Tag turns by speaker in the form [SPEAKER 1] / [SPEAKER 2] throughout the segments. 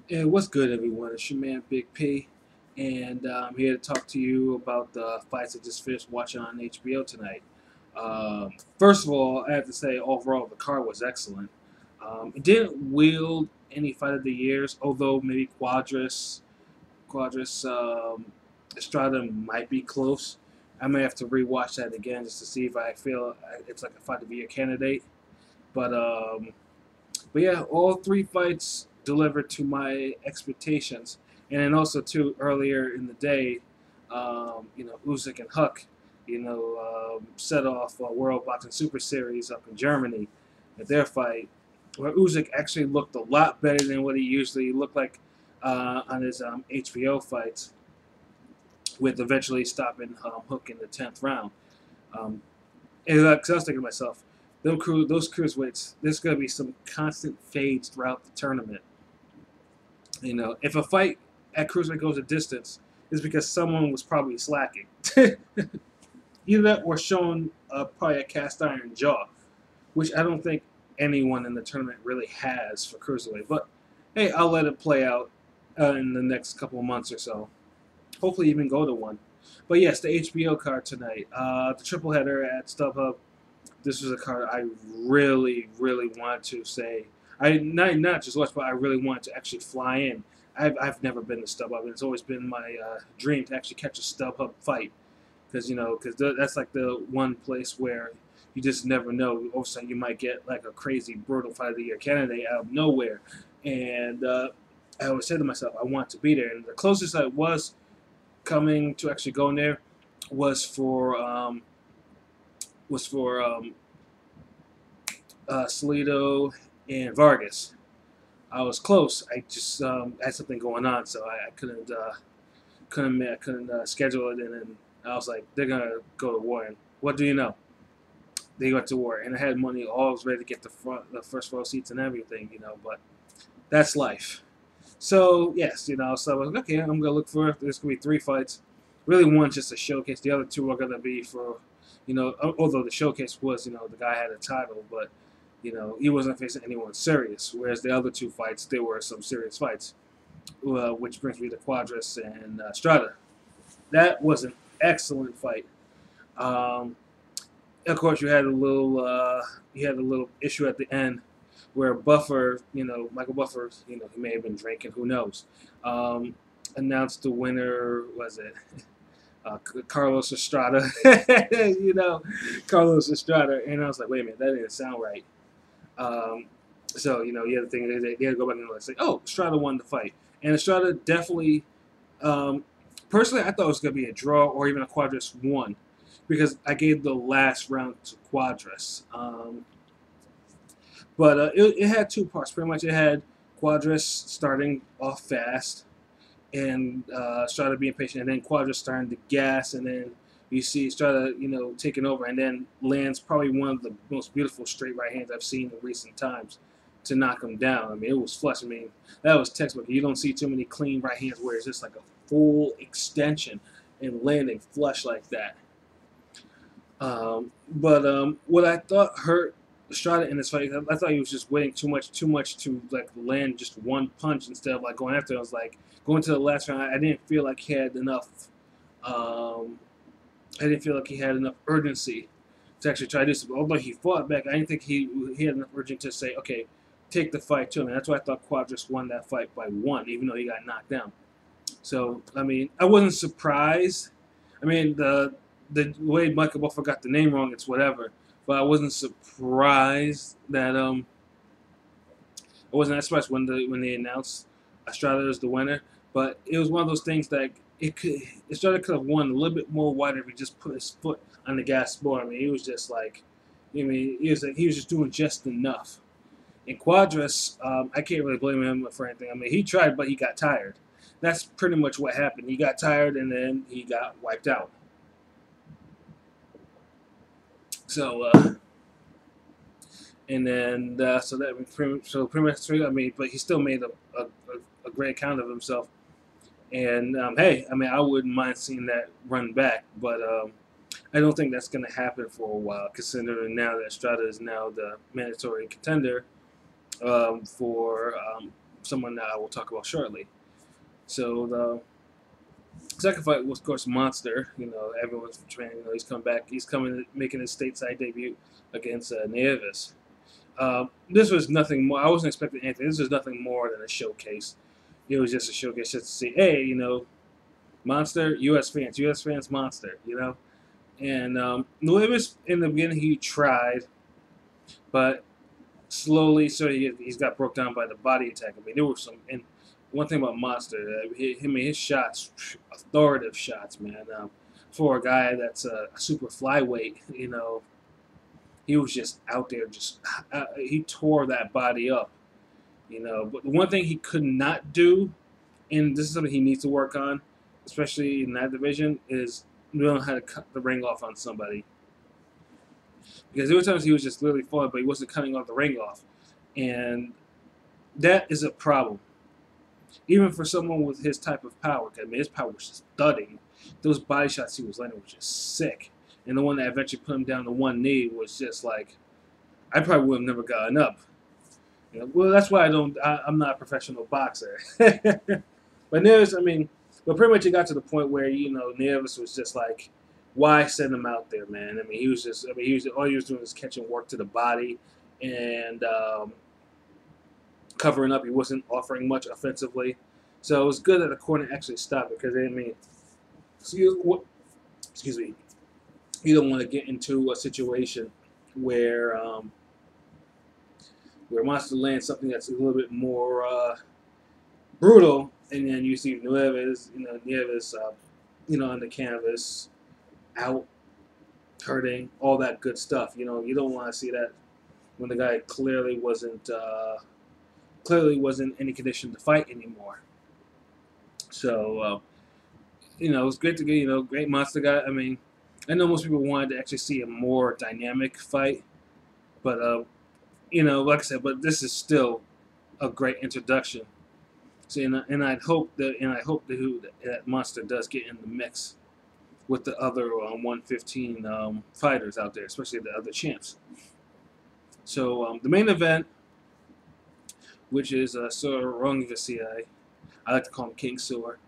[SPEAKER 1] Hey, what's good, everyone? It's your man, Big P, and I'm here to talk to you about the fights I just finished watching on HBO tonight. First of all, I have to say, overall, the card was excellent. It didn't wield any fight of the years, although maybe Quadras, Estrada might be close. I may have to rewatch that again just to see if I feel it's like a fight of the year candidate. But um, but yeah, all three fights delivered to my expectations. And then also too earlier in the day, Usyk and Huck, set off a World Boxing Super Series up in Germany at their fight, where Usyk actually looked a lot better than what he usually looked like on his HBO fights, with eventually stopping Hook in the 10th round. Um, and cause I was thinking to myself, those cruiserweights, there's going to be some constant fades throughout the tournament. If a fight at cruiserweight goes a distance, it's because someone was probably slacking. Either that or showing probably a cast iron jaw, which I don't think anyone in the tournament really has for cruiserweight. But hey, I'll let it play out in the next couple of months or so. Hopefully, even go to one. But yes, the HBO card tonight, the triple header at StubHub. This was a card I really, really wanted to say. I not just watch, but I really wanted to actually fly in. I've never been to StubHub. It's always been my dream to actually catch a StubHub fight, because that's like the one place where you just never know. All of a sudden, you might get like a crazy brutal fight of the year candidate out of nowhere, and I always said to myself, I want to be there. And the closest I was coming to actually going there was for Salido and Vargas. I was close. I just had something going on, so I couldn't schedule it. And then I was like, they're gonna go to war. And what do you know? They went to war, and I had money. All was ready to get the first row seats and everything, But that's life. So yes, So I was like, okay, I'm gonna look for. There's gonna be three fights. Really, one just a showcase. The other two are gonna be for, although the showcase was, the guy had a title, but he wasn't facing anyone serious. Whereas the other two fights, there were some serious fights, which brings me to Quadras and Strada. That was an excellent fight. Um, of course, you had a little issue at the end where Buffer, Michael Buffer, he may have been drinking, who knows, um, announced the winner. Was it Carlos Estrada? Carlos Estrada, and I was like, wait a minute, that didn't sound right. So you had to think they had to go back and say, oh, Estrada won the fight, and Estrada definitely. Um, Personally, I thought it was going to be a draw or even a Quadras one, because I gave the last round to Quadras. But it had two parts. Pretty much, it had Quadras starting off fast and Strada being patient, and then Quadras starting to gas, and then you see Strada, taking over, and then lands probably one of the most beautiful straight right hands I've seen in recent times to knock him down. I mean, it was flush. I mean, that was textbook. You don't see too many clean right hands where it's just like a full extension and landing flush like that. But what I thought hurt Estrada in this fight, I thought he was just waiting too much to like land just one punch instead of like going after it. I was like going to the last round. I didn't feel like he had enough. Um, I didn't feel like he had enough urgency to actually try to do something. Although he fought back, I didn't think he had enough urgency to say, okay, take the fight to him. And that's why I thought Quadras won that fight by one, even though he got knocked down. So I mean, I wasn't surprised. I mean, the way Michael Buffer got the name wrong, it's whatever. But I wasn't surprised that I wasn't that surprised when they announced Estrada as the winner. But it was one of those things that Estrada could have won a little bit more wider if he just put his foot on the gas more. I mean, he was just like, he was just doing just enough. In Quadras, I can't really blame him for anything. I mean, he tried, but he got tired. That's pretty much what happened. He got tired, and then he got wiped out. So, and then so pretty much. I mean, but he still made a great account of himself. And hey, I mean, I wouldn't mind seeing that run back, but I don't think that's going to happen for a while, considering now that Estrada is now the mandatory contender for someone that I will talk about shortly. So the second fight was, of course, Monster. Everyone's training. He's come back. He's coming, making his stateside debut against Nieves. This was nothing more. I wasn't expecting anything. This was nothing more than a showcase. It was just a showcase just to see, hey, Monster, U.S. fans, Monster. And Nieves, in the beginning, he tried, but slowly, so he's got broke down by the body attack. I mean, there were some. And one thing about Monster, his shots, authoritative shots, man. For a guy that's a super flyweight, he was just out there. He tore that body up, But the one thing he could not do, and this is something he needs to work on, especially in that division, is know how to cut the ring off on somebody. Because there were times he was just literally falling, but he wasn't cutting off the ring off. And that is a problem. Even for someone with his type of power. I mean, his power was just thudding. Those body shots he was landing were just sick. And the one that eventually put him down to one knee was just like, I probably would have never gotten up. Well, that's why I'm not a professional boxer. But Nieves, but pretty much it got to the point where, Nieves was just like, why send him out there, man? All he was doing was catching work to the body and covering up. He wasn't offering much offensively. So it was good that the corner actually stopped it because, excuse me, you don't want to get into a situation where Monster lands something that's a little bit more brutal, and then you see Nieves, on the canvas, out, hurting, all that good stuff. You don't want to see that when the guy clearly wasn't in any condition to fight anymore. So, it was great to get, great Monster guy. I know most people wanted to actually see a more dynamic fight, but, like I said, but this is still a great introduction. So, and I hope that Monster does get in the mix with the other 115 fighters out there, especially the other champs. So the main event, which is Sor Rungvisai, I like to call him King Sor,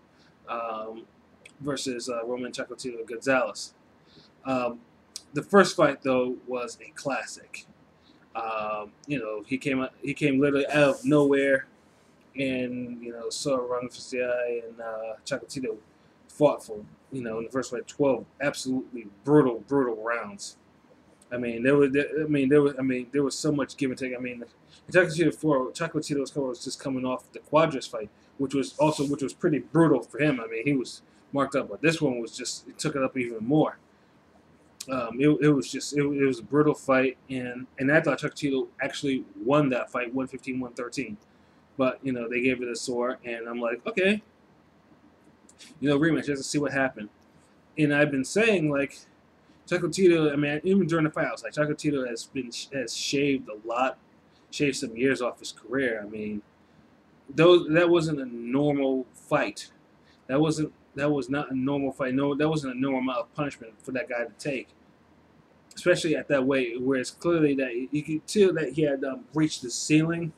[SPEAKER 1] versus Roman Gonzalez. The first fight though was a classic. He came literally out of nowhere, and Sor Rungvisai and Chocolatito fought for in the first fight 12 absolutely brutal rounds. There was so much give and take. Chocolatito's was just coming off the Quadras fight, which was pretty brutal for him. He was marked up, but this one it took it up even more. It was a brutal fight, and I thought Chocolatito actually won that fight 115-113. But, they gave it a Sor, and I'm like, okay. Rematch, just to see what happened. And I've been saying, like, Chocolatito, even during the fight, I was like, Chocolatito has shaved a lot, shaved some years off his career. That wasn't a normal fight. That was not a normal fight. No, that wasn't a normal amount of punishment for that guy to take. Especially at that weight, where it's clearly that you could tell that he had reached the ceiling.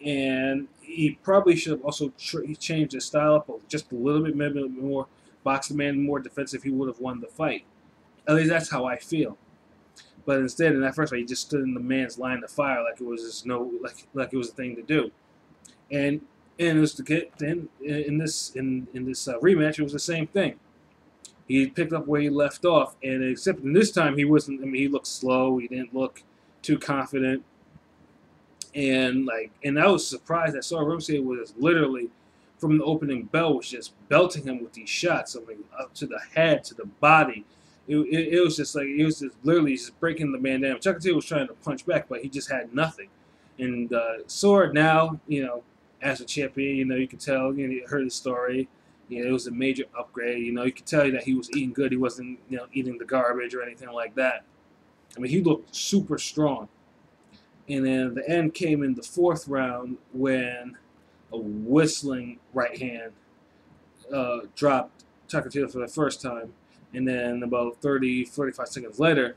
[SPEAKER 1] And he probably should have also changed his style up just a little bit, maybe a little bit more boxing man, more defensive. He would have won the fight. At least that's how I feel. But instead, in that first fight, he just stood in the man's line of fire like it was like it was a thing to do. And it was to get then in this rematch, it was the same thing. He picked up where he left off, and except in this time he wasn't. He looked slow. He didn't look too confident. And I was surprised that Sor Rungvisai was literally, from the opening bell, was just belting him with these shots. Up to the head, to the body. It was just literally just breaking the man down. Chocolatito was trying to punch back, but he just had nothing. And Sor now, as a champion, you can tell. You heard the story. It was a major upgrade. You could tell that he was eating good. He wasn't, eating the garbage or anything like that. He looked super strong. And then the end came in the fourth round when a whistling right hand dropped Chocolatito for the first time. And then about 45 seconds later,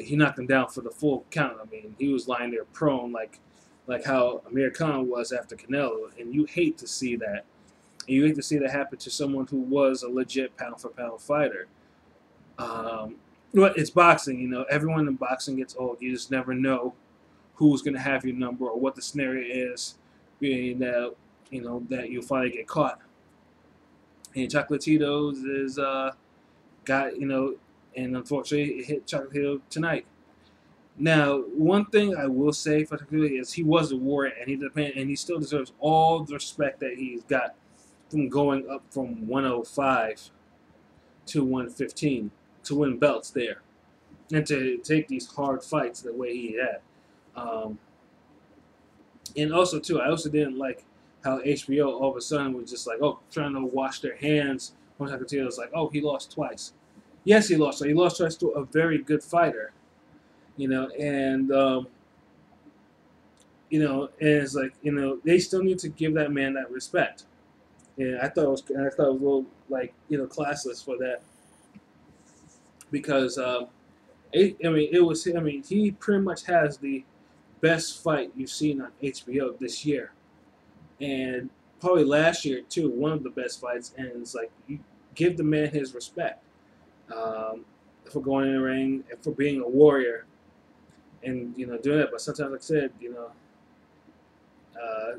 [SPEAKER 1] he knocked him down for the full count. He was lying there prone, like like how Amir Khan was after Canelo, and you hate to see that. And you hate to see that happen to someone who was a legit pound for pound fighter. Um, but it's boxing, you know. Everyone in boxing gets old. You just never know who's going to have your number or what the scenario is, that that you'll finally get caught. And Chocolatitos is got and unfortunately it hit Chocolatito tonight. Now, one thing I will say for Chocolatito is he was a warrior, and he still deserves all the respect that he's got from going up from 105 to 115 to win belts there and to take these hard fights the way he had. Um, and also too, I also didn't like how HBO all of a sudden was just like, oh, trying to wash their hands when Chocolatito was like, oh, he lost twice. Yes, he lost. So he lost twice to a very good fighter, and and it's like they still need to give that man that respect. And I thought it was a little like classless for that because he pretty much has the best fight you've seen on HBO this year, and probably last year too, one of the best fights. And it's like you give the man his respect for going in the ring and for being a warrior, and doing that. But sometimes, like I said, uh,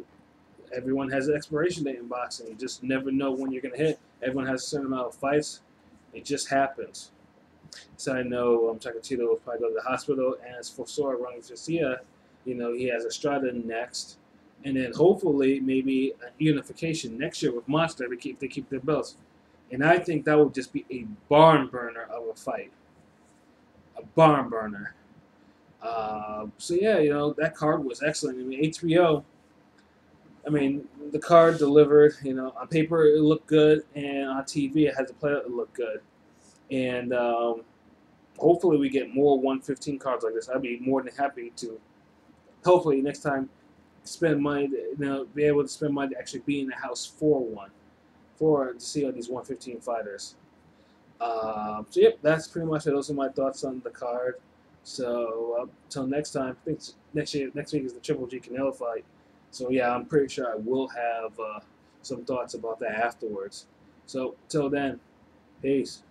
[SPEAKER 1] everyone has an expiration date in boxing. You just never know when you're gonna hit. Everyone has a certain amount of fights. It just happens. So I know Chocolatito will probably go to the hospital. And as for Sor Rungvisai, he has Estrada next, and then hopefully maybe a unification next year with Monster if they keep their belts. And I think that would just be a barn burner of a fight, a barn burner. So yeah, that card was excellent. I mean, HBO. I mean, the card delivered. On paper it looked good, and on TV it has to play out it looked good. And hopefully we get more 115 cards like this. I'd be more than happy to. Hopefully next time spend money, be able to spend money to actually be in the house for to see all these 115 fighters. So yep, that's pretty much it. Those are my thoughts on the card. So until next time, I think next week is the Triple G Canelo fight. So yeah, I'm pretty sure I will have some thoughts about that afterwards. So till then, peace.